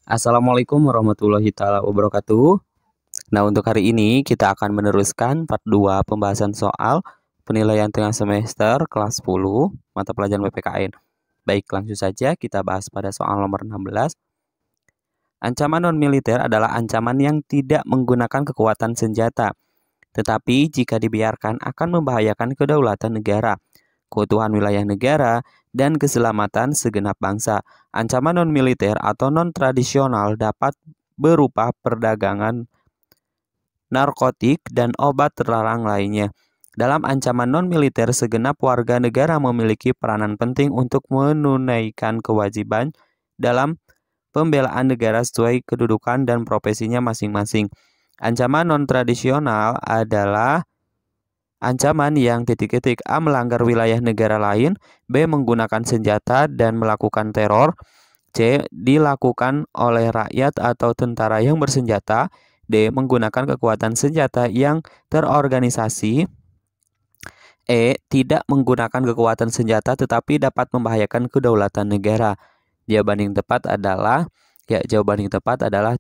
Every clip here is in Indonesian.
Assalamualaikum warahmatullahi taala wabarakatuh. Nah, untuk hari ini kita akan meneruskan part 2 pembahasan soal penilaian tengah semester kelas 10 mata pelajaran PPKN. Baik, langsung saja kita bahas pada soal nomor 16. Ancaman non-militer adalah ancaman yang tidak menggunakan kekuatan senjata, tetapi jika dibiarkan akan membahayakan kedaulatan negara, keutuhan wilayah negara, dan keselamatan segenap bangsa. Ancaman non-militer atau non-tradisional dapat berupa perdagangan narkotik, dan obat terlarang lainnya. Dalam ancaman non-militer, segenap warga negara memiliki peranan penting untuk menunaikan kewajiban dalam pembelaan negara sesuai kedudukan dan profesinya masing-masing. Ancaman non-tradisional adalah ancaman yang titik-titik A. melanggar wilayah negara lain, B. menggunakan senjata dan melakukan teror, C. dilakukan oleh rakyat atau tentara yang bersenjata, D. menggunakan kekuatan senjata yang terorganisasi, E. tidak menggunakan kekuatan senjata tetapi dapat membahayakan kedaulatan negara. Jawaban yang tepat adalah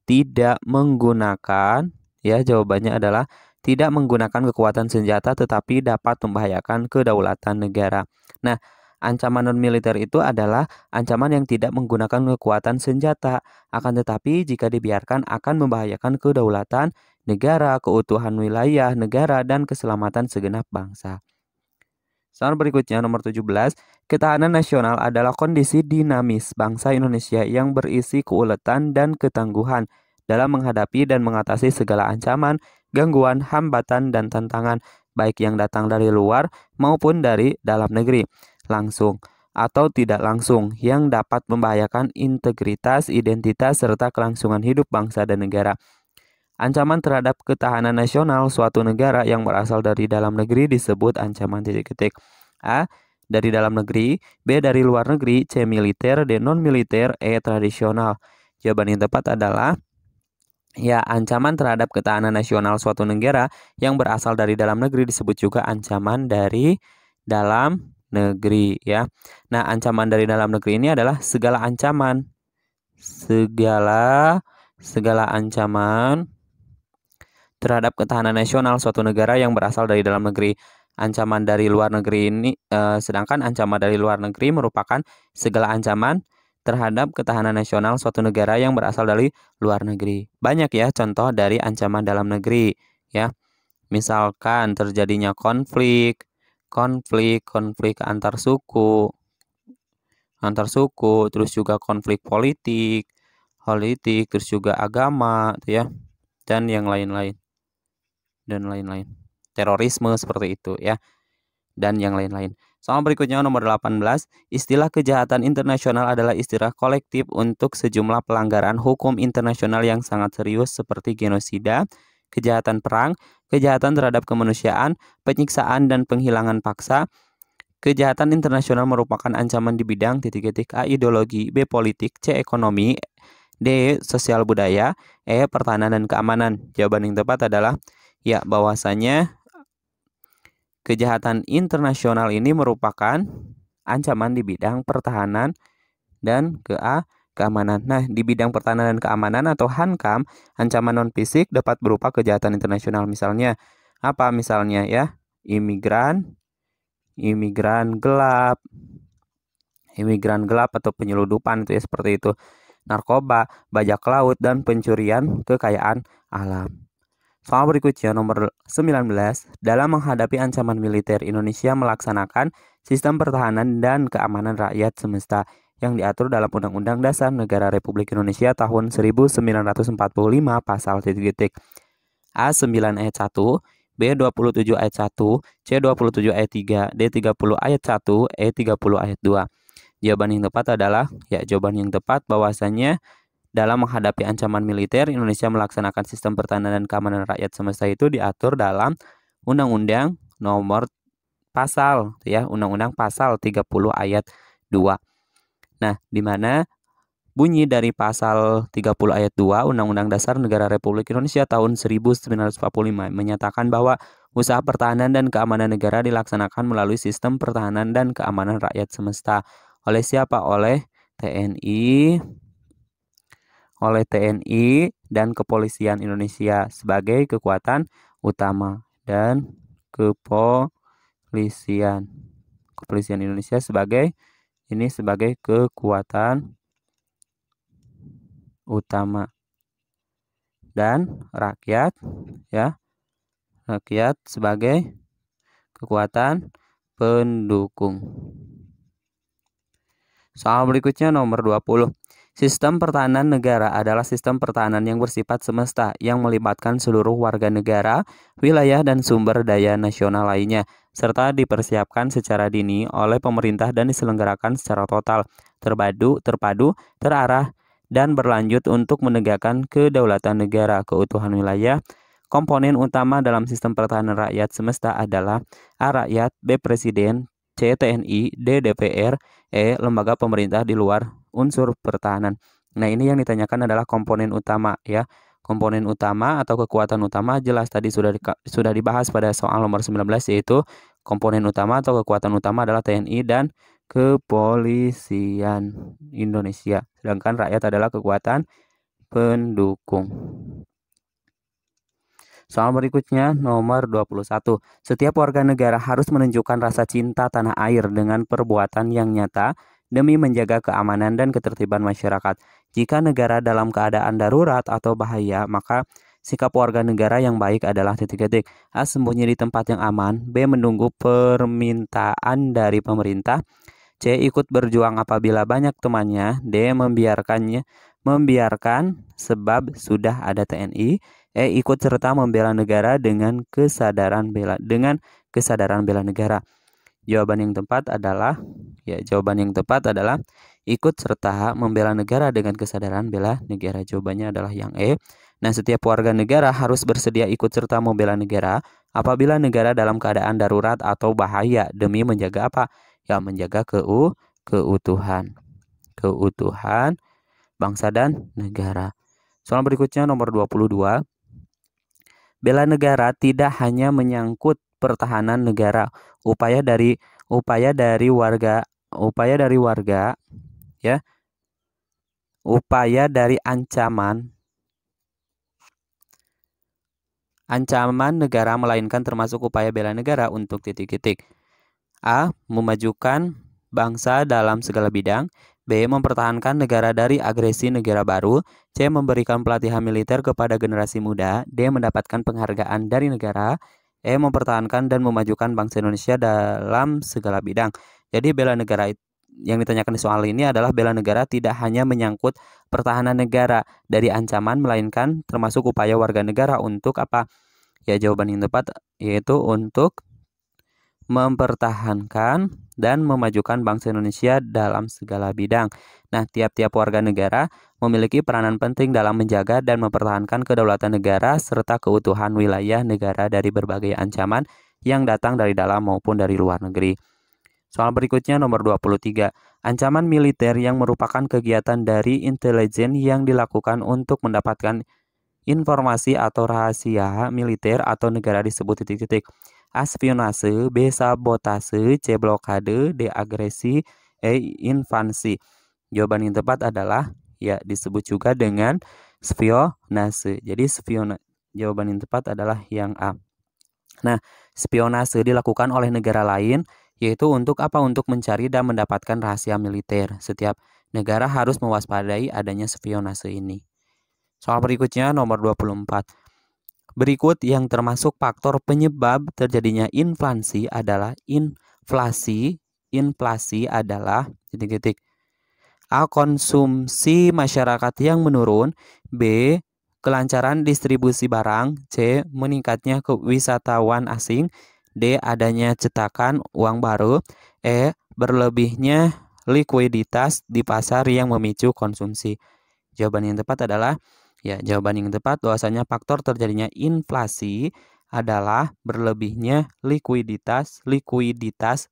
tidak menggunakan, jawabannya adalah tidak menggunakan kekuatan senjata tetapi dapat membahayakan kedaulatan negara. Nah, ancaman non-militer itu adalah ancaman yang tidak menggunakan kekuatan senjata, akan tetapi jika dibiarkan akan membahayakan kedaulatan negara, keutuhan wilayah negara, dan keselamatan segenap bangsa. Soal berikutnya nomor 17, ketahanan nasional adalah kondisi dinamis bangsa Indonesia yang berisi keuletan dan ketangguhan dalam menghadapi dan mengatasi segala ancaman, gangguan, hambatan, dan tantangan, baik yang datang dari luar maupun dari dalam negeri, langsung atau tidak langsung, yang dapat membahayakan integritas, identitas, serta kelangsungan hidup bangsa dan negara. Ancaman terhadap ketahanan nasional suatu negara yang berasal dari dalam negeri disebut ancaman titik-titik. A. Dari dalam negeri, B. Dari luar negeri, C. Militer, D. Non-militer, E. Tradisional. Jawaban yang tepat adalah ancaman terhadap ketahanan nasional suatu negara yang berasal dari dalam negeri disebut juga ancaman dari dalam negeri, ya. Nah, ancaman dari dalam negeri ini adalah segala ancaman terhadap ketahanan nasional suatu negara yang berasal dari dalam negeri. Ancaman dari luar negeri ini, sedangkan ancaman dari luar negeri merupakan segala ancaman terhadap ketahanan nasional suatu negara yang berasal dari luar negeri. Banyak ya contoh dari ancaman dalam negeri, ya. Misalkan terjadinya konflik antar suku, terus juga konflik politik, terus juga agama, ya, dan yang lain-lain. Terorisme seperti itu, ya, dan yang lain-lain. Soal berikutnya nomor 18, istilah kejahatan internasional adalah istilah kolektif untuk sejumlah pelanggaran hukum internasional yang sangat serius seperti genosida, kejahatan perang, kejahatan terhadap kemanusiaan, penyiksaan dan penghilangan paksa. Kejahatan internasional merupakan ancaman di bidang titik-titik A. ideologi, B. politik, C. ekonomi, D. sosial budaya, E. pertahanan dan keamanan. Jawaban yang tepat adalah bahwasanya kejahatan internasional ini merupakan ancaman di bidang pertahanan dan keamanan. Nah, di bidang pertahanan dan keamanan atau HANKAM, ancaman non-fisik dapat berupa kejahatan internasional. Misalnya apa? Misalnya imigran gelap atau penyeludupan itu ya, seperti itu. Narkoba, bajak laut, dan pencurian kekayaan alam. Soal berikutnya nomor 19, dalam menghadapi ancaman militer, Indonesia melaksanakan sistem pertahanan dan keamanan rakyat semesta yang diatur dalam Undang-Undang Dasar Negara Republik Indonesia tahun 1945 pasal titik-titik A 9 ayat 1, B 27 ayat 1, C 27 ayat 3, D 30 ayat 1, E 30 ayat 2. Jawaban yang tepat adalah bahwasanya dalam menghadapi ancaman militer, Indonesia melaksanakan sistem pertahanan dan keamanan rakyat semesta itu diatur dalam Undang-Undang nomor Undang-Undang pasal 30 ayat 2. Nah, di mana bunyi dari pasal 30 ayat 2 Undang-Undang Dasar Negara Republik Indonesia tahun 1945 menyatakan bahwa usaha pertahanan dan keamanan negara dilaksanakan melalui sistem pertahanan dan keamanan rakyat semesta. Oleh siapa? Oleh TNI, oleh TNI dan Kepolisian Indonesia sebagai kekuatan utama dan Kepolisian Indonesia sebagai kekuatan utama dan rakyat sebagai kekuatan pendukung. Soal berikutnya nomor 20. Sistem pertahanan negara adalah sistem pertahanan yang bersifat semesta yang melibatkan seluruh warga negara, wilayah dan sumber daya nasional lainnya, serta dipersiapkan secara dini oleh pemerintah dan diselenggarakan secara total, terpadu, terarah, dan berlanjut untuk menegakkan kedaulatan negara, keutuhan wilayah. Komponen utama dalam sistem pertahanan rakyat semesta adalah A. Rakyat, B. Presiden, C. TNI, D. DPR, E. Lembaga pemerintah di luar unsur pertahanan. Nah, ini yang ditanyakan adalah komponen utama ya. Komponen utama atau kekuatan utama jelas tadi sudah dibahas pada soal nomor 19, yaitu komponen utama atau kekuatan utama adalah TNI dan Kepolisian Indonesia. Sedangkan rakyat adalah kekuatan pendukung. Soal berikutnya nomor 21. Setiap warga negara harus menunjukkan rasa cinta tanah air dengan perbuatan yang nyata demi menjaga keamanan dan ketertiban masyarakat. Jika negara dalam keadaan darurat atau bahaya, maka sikap warga negara yang baik adalah titik-titik. A. Sembunyi di tempat yang aman. B. Menunggu permintaan dari pemerintah. C. Ikut berjuang apabila banyak temannya. D. Membiarkan sebab sudah ada TNI. Ikut serta membela negara dengan kesadaran bela negara. Jawaban yang tepat adalah ikut serta membela negara dengan kesadaran bela negara. Jawabannya adalah yang E. Nah, setiap warga negara harus bersedia ikut serta membela negara apabila negara dalam keadaan darurat atau bahaya demi menjaga apa? Ya, menjaga keutuhan bangsa dan negara. Soal berikutnya nomor 22. Bela negara tidak hanya menyangkut pertahanan negara, upaya dari ancaman negara, melainkan termasuk upaya bela negara untuk titik-titik. A. Memajukan bangsa dalam segala bidang. B. Mempertahankan negara dari agresi negara baru. C. Memberikan pelatihan militer kepada generasi muda. D. Mendapatkan penghargaan dari negara. E. Mempertahankan dan memajukan bangsa Indonesia dalam segala bidang. Jadi bela negara yang ditanyakan di soal ini adalah bela negara tidak hanya menyangkut pertahanan negara dari ancaman, melainkan termasuk upaya warga negara untuk apa? Ya, jawaban yang tepat yaitu untuk mempertahankan dan memajukan bangsa Indonesia dalam segala bidang. Nah, tiap-tiap warga negara memiliki peranan penting dalam menjaga dan mempertahankan kedaulatan negara serta keutuhan wilayah negara dari berbagai ancaman yang datang dari dalam maupun dari luar negeri. Soal berikutnya nomor 23. Ancaman militer yang merupakan kegiatan dari intelijen yang dilakukan untuk mendapatkan informasi atau rahasia militer atau negara disebut titik-titik. A. Spionase, B. Sabotase, C. Blokade, D. Agresi, E. Invasi. Jawaban yang tepat adalah ya disebut juga dengan spionase. Jadi jawaban yang tepat adalah yang A. Nah, spionase dilakukan oleh negara lain yaitu untuk apa? Untuk mencari dan mendapatkan rahasia militer. Setiap negara harus mewaspadai adanya spionase ini. Soal berikutnya nomor 24. Berikut yang termasuk faktor penyebab terjadinya inflasi adalah inflasi adalah titik-titik. A. Konsumsi masyarakat yang menurun. B. Kelancaran distribusi barang. C. Meningkatnya wisatawan asing. D. Adanya cetakan uang baru. E. Berlebihnya likuiditas di pasar yang memicu konsumsi. Jawaban yang tepat adalah jawaban yang tepat bahwasanya faktor terjadinya inflasi adalah berlebihnya likuiditas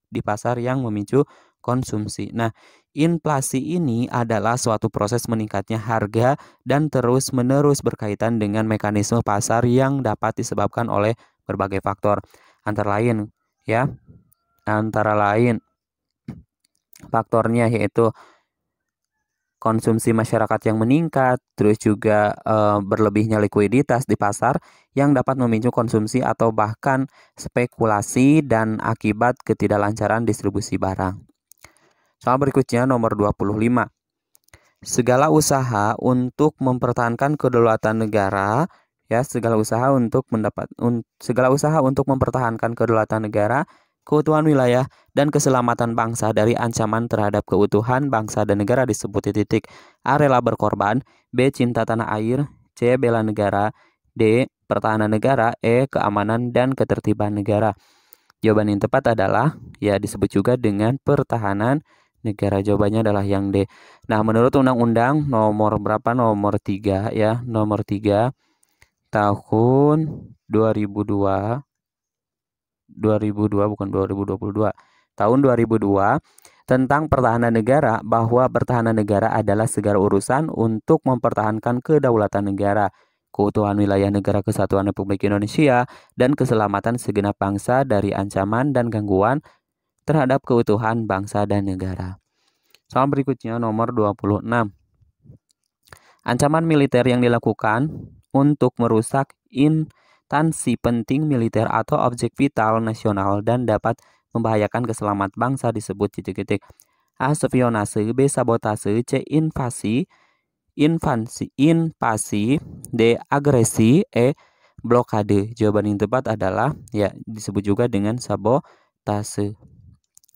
di pasar yang memicu konsumsi. Nah, inflasi ini adalah suatu proses meningkatnya harga dan terus-menerus berkaitan dengan mekanisme pasar yang dapat disebabkan oleh berbagai faktor. Antara lain faktornya yaitu konsumsi masyarakat yang meningkat, terus juga berlebihnya likuiditas di pasar yang dapat memicu konsumsi atau bahkan spekulasi dan akibat ketidaklancaran distribusi barang. Soal berikutnya nomor 25. Segala usaha untuk mempertahankan kedaulatan negara, ya, segala usaha untuk mempertahankan kedaulatan negara, keutuhan wilayah, dan keselamatan bangsa dari ancaman terhadap keutuhan bangsa dan negara disebut titik. A. Rela berkorban. B. Cinta tanah air. C. Bela negara. D. Pertahanan negara. E. Keamanan dan ketertiban negara. Jawaban yang tepat adalah, ya, disebut juga dengan pertahanan negara. Jawabannya adalah yang D. Nah, menurut Undang-Undang nomor berapa? Nomor 3, ya. Nomor 3 tahun 2002 bukan 2022. Tahun 2002 tentang pertahanan negara, bahwa pertahanan negara adalah segala urusan untuk mempertahankan kedaulatan negara, keutuhan wilayah negara kesatuan Republik Indonesia, dan keselamatan segenap bangsa dari ancaman dan gangguan terhadap keutuhan bangsa dan negara. Soal berikutnya nomor 26. Ancaman militer yang dilakukan untuk merusak instansi penting militer atau objek vital nasional dan dapat membahayakan keselamatan bangsa disebut titik-titik. A. Spionase. B. Sabotase. C. Invasi. D. Agresi. E. Blokade. Jawaban yang tepat adalah, ya, disebut juga dengan sabotase.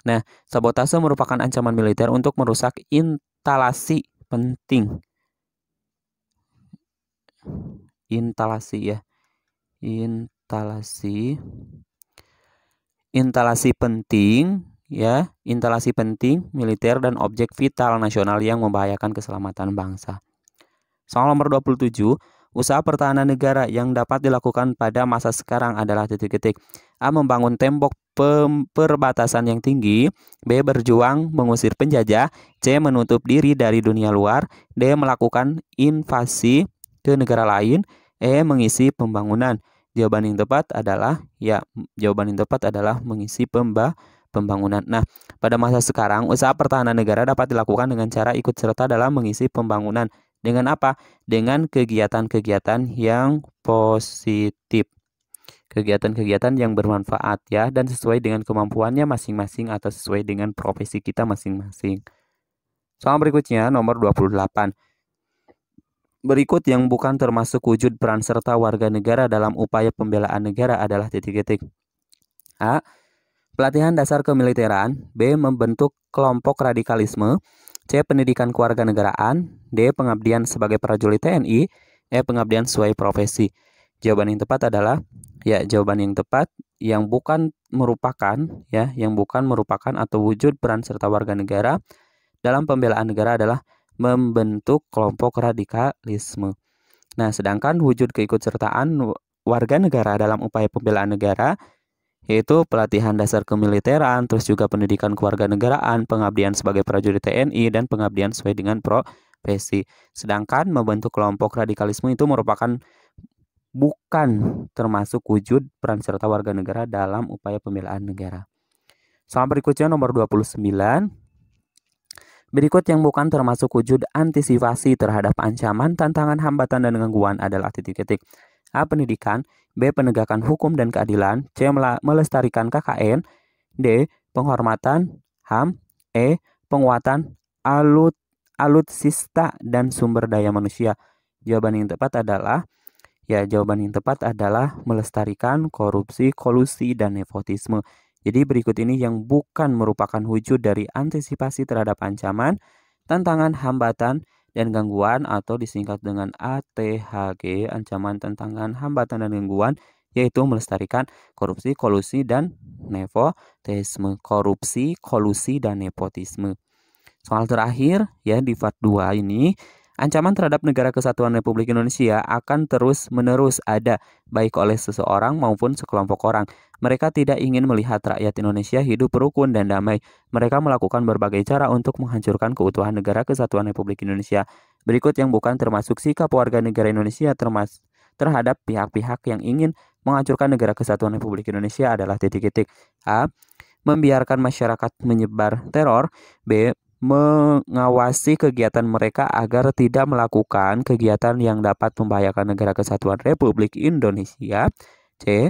Nah, sabotase merupakan ancaman militer untuk merusak instalasi penting. Instalasi penting, ya, instalasi penting militer dan objek vital nasional yang membahayakan keselamatan bangsa. Soal nomor 27, usaha pertahanan negara yang dapat dilakukan pada masa sekarang adalah titik-titik. A. Membangun tembok perbatasan yang tinggi. B. Berjuang mengusir penjajah. C. Menutup diri dari dunia luar. D. Melakukan invasi ke negara lain. E. Mengisi pembangunan. Jawaban yang tepat adalah, ya, mengisi pembangunan. Nah, pada masa sekarang usaha pertahanan negara dapat dilakukan dengan cara ikut serta dalam mengisi pembangunan. Dengan apa? Dengan kegiatan-kegiatan yang positif. Kegiatan-kegiatan yang bermanfaat, ya, dan sesuai dengan kemampuannya masing-masing atau sesuai dengan profesi kita masing-masing. Soal berikutnya nomor 28. Berikut yang bukan termasuk wujud peran serta warga negara dalam upaya pembelaan negara adalah titik-titik. A. Pelatihan dasar kemiliteran. B. Membentuk kelompok radikalisme. C. Pendidikan kewarganegaraan. D. Pengabdian sebagai prajurit TNI. E. Pengabdian sesuai profesi. Jawaban yang tepat adalah, ya, jawaban yang tepat yang bukan merupakan atau wujud peran serta warga negara dalam pembelaan negara adalah membentuk kelompok radikalisme. Nah, sedangkan wujud keikutsertaan warga negara dalam upaya pembelaan negara yaitu pelatihan dasar kemiliteran, terus juga pendidikan kewarganegaraan, pengabdian sebagai prajurit TNI, dan pengabdian sesuai dengan profesi. Sedangkan membentuk kelompok radikalisme itu merupakan bukan termasuk wujud peran serta warga negara dalam upaya pembelaan negara. Soal berikutnya nomor 29. Berikut yang bukan termasuk wujud antisipasi terhadap ancaman, tantangan, hambatan, dan gangguan adalah titik-titik. A. Pendidikan. B. Penegakan hukum dan keadilan. C. Melestarikan KKN. D. Penghormatan HAM. E. Penguatan alutsista dan sumber daya manusia. Jawaban yang tepat adalah, melestarikan korupsi, kolusi, dan nepotisme. Jadi berikut ini yang bukan merupakan wujud dari antisipasi terhadap ancaman, tantangan, hambatan, dan gangguan atau disingkat dengan ATHG, ancaman, tantangan, hambatan, dan gangguan, yaitu melestarikan korupsi, kolusi, dan nepotisme. Soal terakhir, ya, di part 2 ini, ancaman terhadap negara kesatuan Republik Indonesia akan terus-menerus ada, baik oleh seseorang maupun sekelompok orang. Mereka tidak ingin melihat rakyat Indonesia hidup rukun dan damai. Mereka melakukan berbagai cara untuk menghancurkan keutuhan negara kesatuan Republik Indonesia. Berikut yang bukan termasuk sikap warga negara Indonesia terhadap pihak-pihak yang ingin menghancurkan negara kesatuan Republik Indonesia adalah titik-titik. A. Membiarkan masyarakat menyebar teror. B. mengawasi kegiatan mereka agar tidak melakukan kegiatan yang dapat membahayakan negara kesatuan Republik Indonesia. C.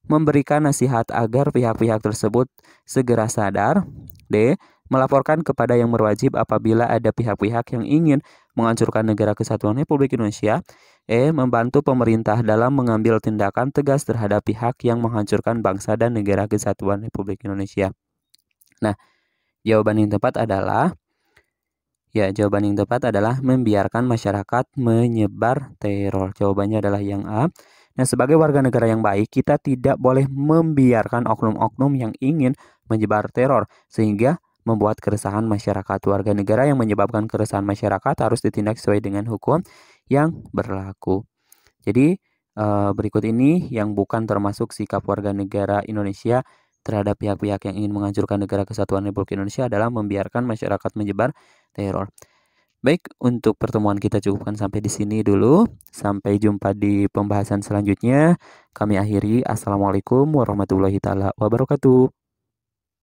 Memberikan nasihat agar pihak-pihak tersebut segera sadar. D. Melaporkan kepada yang berwajib apabila ada pihak-pihak yang ingin menghancurkan negara kesatuan Republik Indonesia. E. Membantu pemerintah dalam mengambil tindakan tegas terhadap pihak yang menghancurkan bangsa dan negara kesatuan Republik Indonesia. Nah, jawaban yang tepat adalah membiarkan masyarakat menyebar teror. Jawabannya adalah yang A. Nah, sebagai warga negara yang baik, kita tidak boleh membiarkan oknum-oknum yang ingin menyebar teror sehingga membuat keresahan masyarakat. Warga negara yang menyebabkan keresahan masyarakat harus ditindak sesuai dengan hukum yang berlaku. Jadi, berikut ini yang bukan termasuk sikap warga negara Indonesia terhadap pihak-pihak yang ingin menghancurkan negara kesatuan Republik Indonesia adalah membiarkan masyarakat menyebar teror. Baik, untuk pertemuan kita cukupkan sampai di sini dulu. Sampai jumpa di pembahasan selanjutnya. Kami akhiri. Assalamualaikum warahmatullahi wabarakatuh.